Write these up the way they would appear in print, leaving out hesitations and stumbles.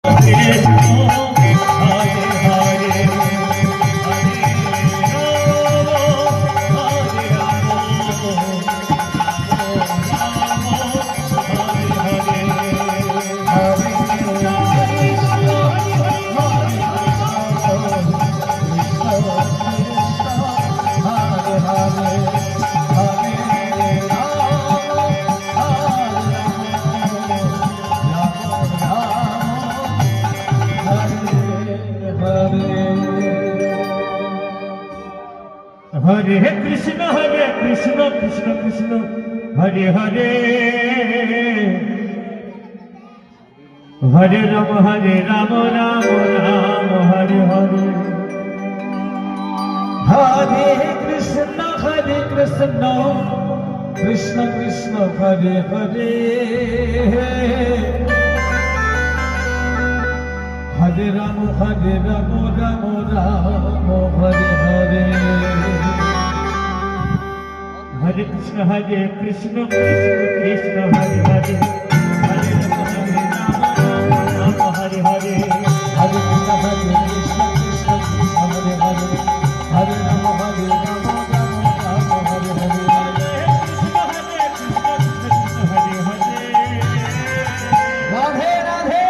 Hare Krishna Krishna Krishna Hare Hare Hare Rama Rama Rama Hare Hare Hare Krishna Krishna Krishna Hare Hare Hare Rama Rama Rama Hare Hare Hare Krishna Krishna Krishna Hare Hare Hare Rama Rama Hare Hare Hare Krishna Krishna Krishna Hare Hare Hare Rama Rama Hare Hare Hare Krishna Krishna Hare Hare Radhe Radhe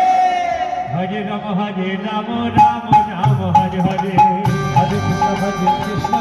Hare Rama Rama Rama Hare Hare Hare Krishna Krishna